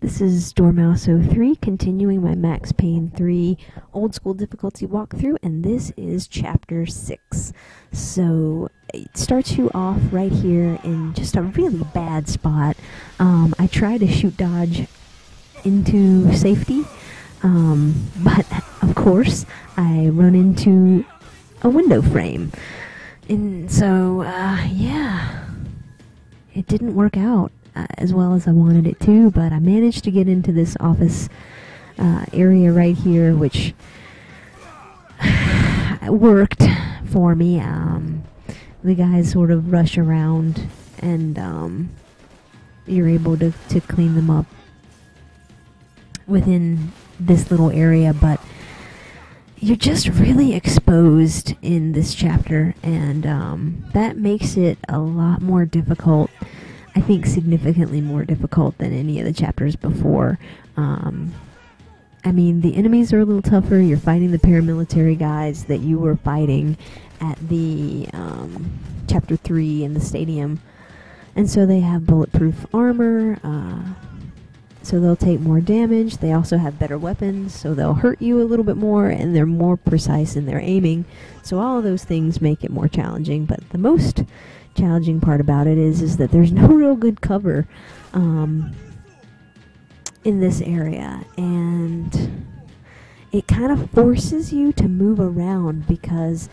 This is Dormouse03 continuing my Max Payne 3 old school difficulty walkthrough, and this is chapter 6. So it starts you off right here in just a really bad spot. I try to shoot dodge into safety, but of course I run into a window frame. And so, yeah, it didn't work out as well as I wanted it to, but I managed to get into this office area right here, which worked for me. The guys sort of rush around, and you're able to clean them up within this little area, but you're just really exposed in this chapter, and that makes it a lot more difficult. I think significantly more difficult than any of the chapters before. I mean, the enemies are a little tougher. You're fighting the paramilitary guys that you were fighting at the chapter 3 in the stadium, and so they have bulletproof armor, so they'll take more damage. They also have better weapons, so they'll hurt you a little bit more, and they're more precise in their aiming. So all of those things make it more challenging, but the most challenging part about it is that there's no real good cover in this area, and it kind of forces you to move around, because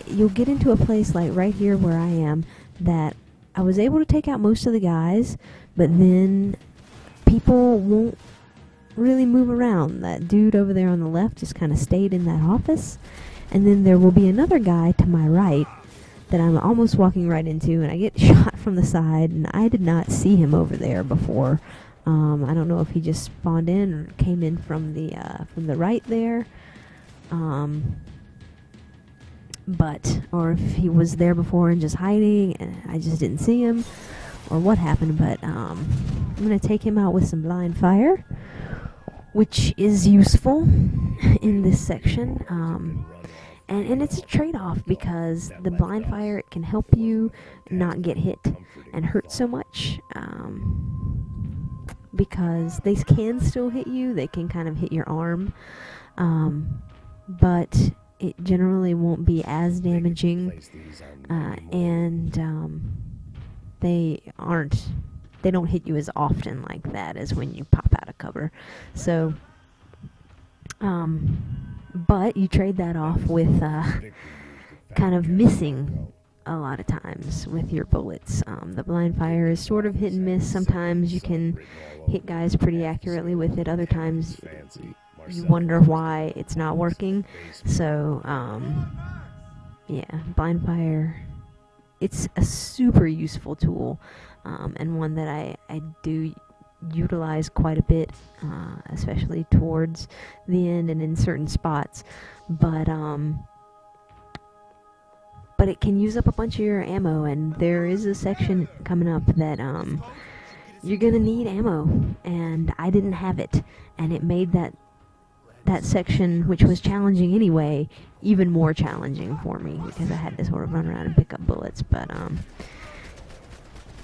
you'll get into a place like right here where I am, that I was able to take out most of the guys, but then people won't really move around. That dude over there on the left just kind of stayed in that office, and then there will be another guy to my right that I'm almost walking right into, and I get shot from the side, and I did not see him over there before. I don't know if he just spawned in or came in from the right there, or if he was there before and just hiding and I just didn't see him, or what happened. But I'm gonna take him out with some blind fire, which is useful in this section. And it's a trade-off, because the blind fire, it can help you not get hit and hurt so much, because they can still hit you. They can kind of hit your arm, but it generally won't be as damaging, and they don't hit you as often like that as when you pop out of cover. So but you trade that off with kind of missing a lot of times with your bullets. The blind fire is sort of hit and miss. Sometimes you can hit guys pretty accurately with it. Other times you wonder why it's not working. So, yeah, blind fire, it's a super useful tool, and one that I do utilize quite a bit, especially towards the end and in certain spots, but it can use up a bunch of your ammo, and there is a section coming up that you're gonna need ammo, and I didn't have it, and it made that section, which was challenging anyway, even more challenging for me, because I had to sort of run around and pick up bullets. But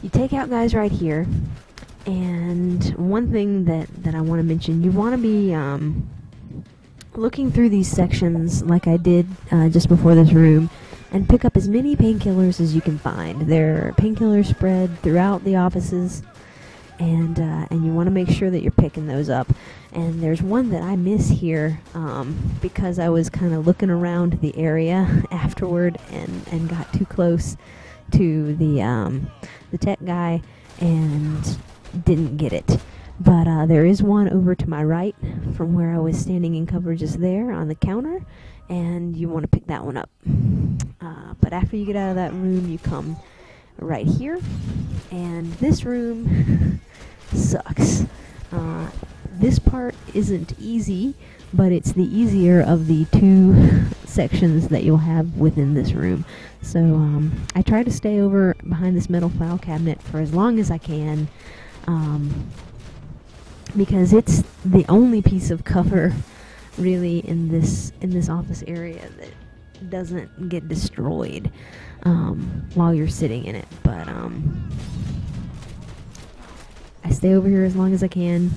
you take out guys right here. And one thing that I want to mention, you want to be looking through these sections like I did just before this room, and pick up as many painkillers as you can find. There are painkillers spread throughout the offices, and you want to make sure that you're picking those up. And there's one that I miss here, because I was kind of looking around the area afterward and got too close to the tech guy and didn't get it. But there is one over to my right from where I was standing in cover just there on the counter, and you want to pick that one up. But after you get out of that room, you come right here, and this room sucks. This part isn't easy, but it's the easier of the two sections that you'll have within this room. So I try to stay over behind this metal file cabinet for as long as I can, because it's the only piece of cover really in this office area that doesn't get destroyed while you're sitting in it. But I stay over here as long as I can,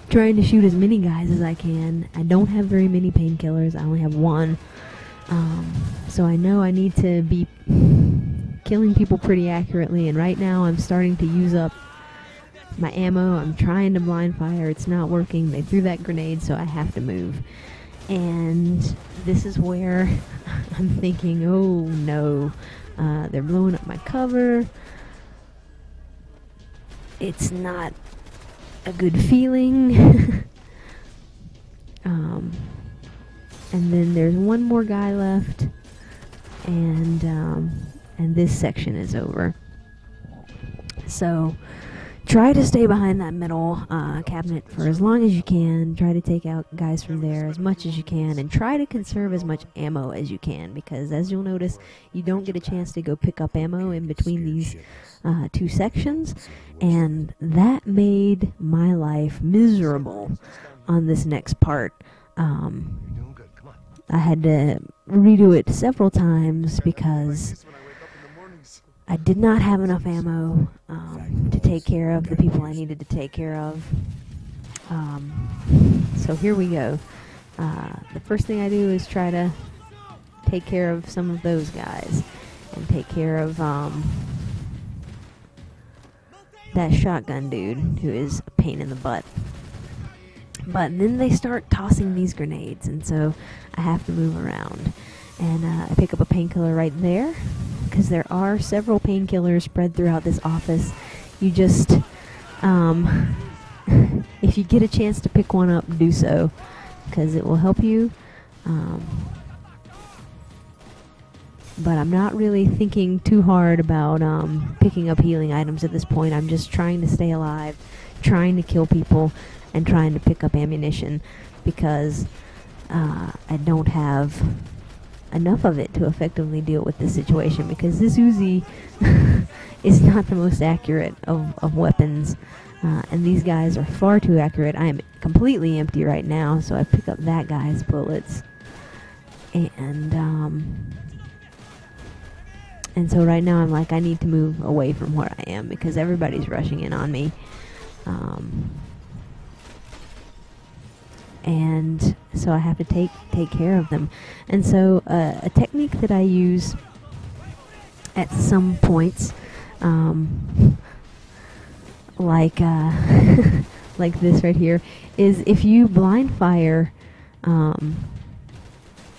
trying to shoot as many guys as I can. I don't have very many painkillers. I only have one. So I know I need to be killing people pretty accurately, and right now I'm starting to use up my ammo. I'm trying to blind fire. It's not working. They threw that grenade, so I have to move. And this is where I'm thinking, oh no, they're blowing up my cover. It's not a good feeling. And then there's one more guy left, and this section is over. So try to stay behind that middle cabinet for as long as you can. Try to take out guys from there as much as you can, and try to conserve as much ammo as you can, because as you'll notice, you don't get a chance to go pick up ammo in between these two sections, and that made my life miserable on this next part. I had to redo it several times because I did not have enough ammo to take care of the people I needed to take care of. So here we go. The first thing I do is try to take care of some of those guys, and take care of that shotgun dude who is a pain in the butt. But then they start tossing these grenades, and so I have to move around. And I pick up a painkiller right there, because there are several painkillers spread throughout this office. You just, if you get a chance to pick one up, do so, because it will help you. But I'm not really thinking too hard about picking up healing items at this point. I'm just trying to stay alive, trying to kill people, and trying to pick up ammunition, because I don't have enough of it to effectively deal with this situation, because this Uzi is not the most accurate of weapons, and these guys are far too accurate. I am completely empty right now, so I pick up that guy's bullets, and so right now I'm like, I need to move away from where I am, because everybody's rushing in on me. And so I have to take care of them. And so a technique that I use at some points, like like this right here, is if you blind fire,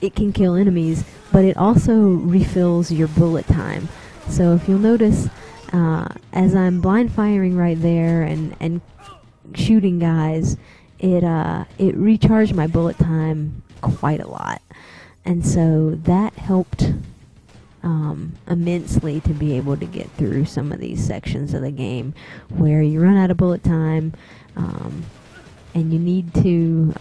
it can kill enemies, but it also refills your bullet time. So if you'll notice, as I'm blind firing right there and shooting guys, it recharged my bullet time quite a lot, and so that helped immensely to be able to get through some of these sections of the game where you run out of bullet time, and you need to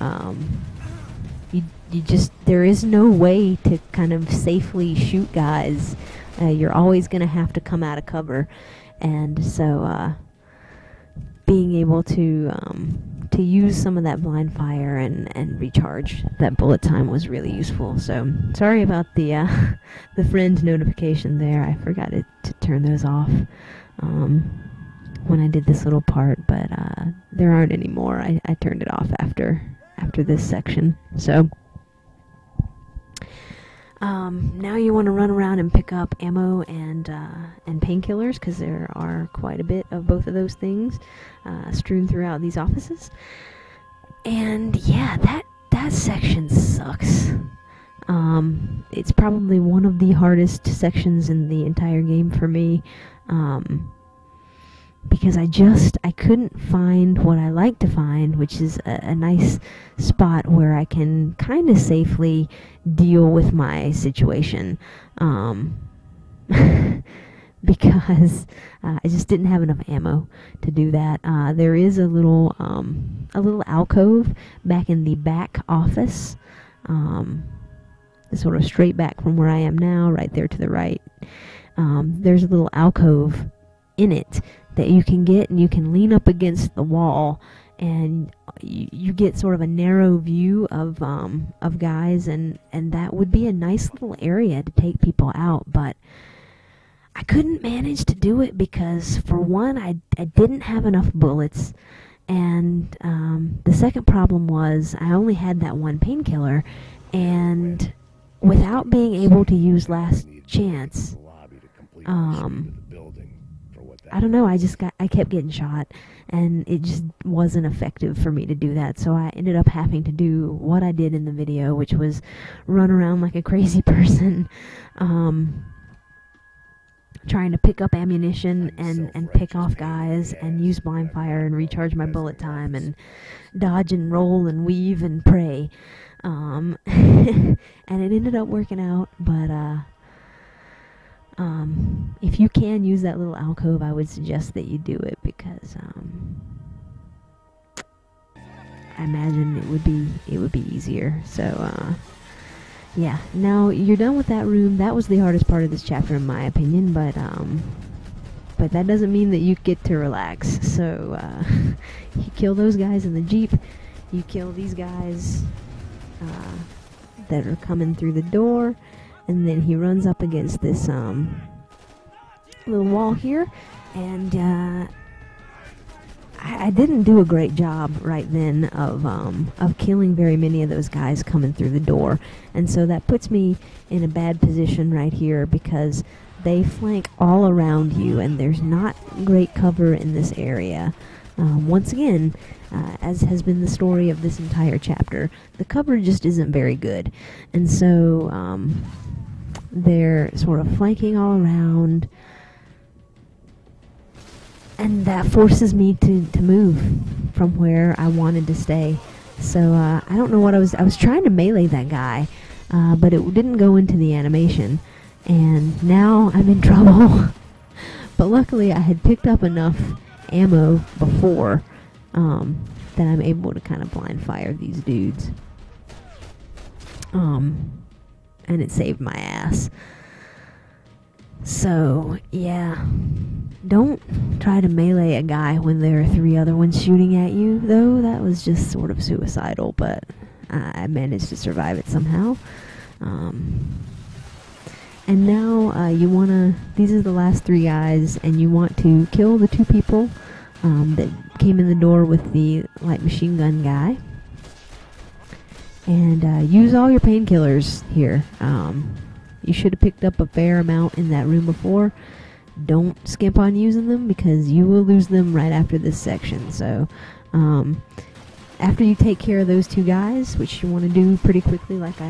you just, there is no way to kind of safely shoot guys. You're always going to have to come out of cover, and so being able to use some of that blind fire and recharge that bullet time was really useful. So sorry about the friend notification there. I forgot to turn those off when I did this little part, but there aren't any more. I turned it off after this section. So now you want to run around and pick up ammo and painkillers, because there are quite a bit of both of those things strewn throughout these offices. And yeah, that section sucks. It's probably one of the hardest sections in the entire game for me, because I couldn't find what I like to find, which is a nice spot where I can kind of safely deal with my situation, because I just didn't have enough ammo to do that. There is a little alcove back in the back office, sort of straight back from where I am now, right there to the right. There's a little alcove in it that you can get, and you can lean up against the wall, and you get sort of a narrow view of guys, and that would be a nice little area to take people out. But I couldn't manage to do it because, for one, I didn't have enough bullets, And the second problem was I only had that one painkiller, and without being able to use Last Chance, I don't know, I kept getting shot, and it just wasn't effective for me to do that, so I ended up having to do what I did in the video, which was run around like a crazy person, trying to pick up ammunition and pick off guys and use blind fire and recharge my bullet time and dodge and roll and weave and pray. And it ended up working out, but if you can use that little alcove, I would suggest that you do it, because I imagine it would be easier. So yeah, now you're done with that room. That was the hardest part of this chapter, in my opinion, but that doesn't mean that you get to relax. So you kill those guys in the Jeep, you kill these guys that are coming through the door, and then he runs up against this little wall here, and I didn't do a great job right then of killing very many of those guys coming through the door, and so that puts me in a bad position right here, because they flank all around you, and there's not great cover in this area. Once again, as has been the story of this entire chapter, the cover just isn't very good, and so they're sort of flanking all around, and that forces me to move from where I wanted to stay. So I don't know what I was trying to melee that guy, but it didn't go into the animation, and now I'm in trouble. But luckily I had picked up enough ammo before that I'm able to kind of blind fire these dudes, and it saved my ass. So yeah, don't try to melee a guy when there are 3 other ones shooting at you, though. That was just sort of suicidal, but I managed to survive it somehow. And now these are the last 3 guys, and you want to kill the 2 people that came in the door with the light machine gun guy. And use all your painkillers here. You should have picked up a fair amount in that room before. Don't skimp on using them, because you will lose them right after this section. So after you take care of those 2 guys, which you want to do pretty quickly like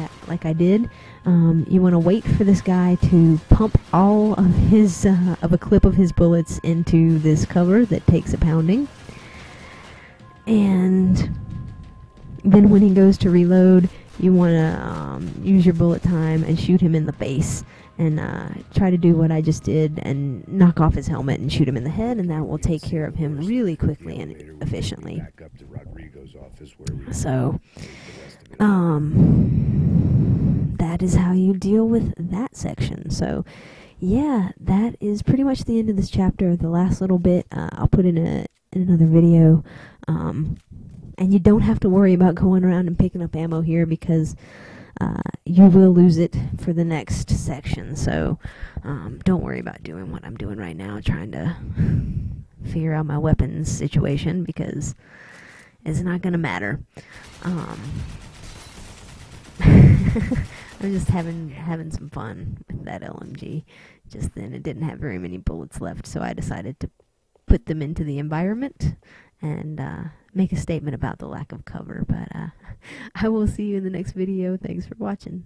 I did, you want to wait for this guy to pump all of his of a clip of his bullets into this cover that takes a pounding, and then when he goes to reload, you want to use your bullet time and shoot him in the face, and try to do what I just did and knock off his helmet and shoot him in the head, and that will take care of him really quickly and efficiently. So that is how you deal with that section. So yeah, that is pretty much the end of this chapter. The last little bit I'll put in another video, and you don't have to worry about going around and picking up ammo here, because you will lose it for the next section. So don't worry about doing what I'm doing right now, trying to figure out my weapons situation, because it's not gonna matter. I'm just having some fun with that LMG. Just then, it didn't have very many bullets left, so I decided to put them into the environment and make a statement about the lack of cover. But I will see you in the next video. Thanks for watching.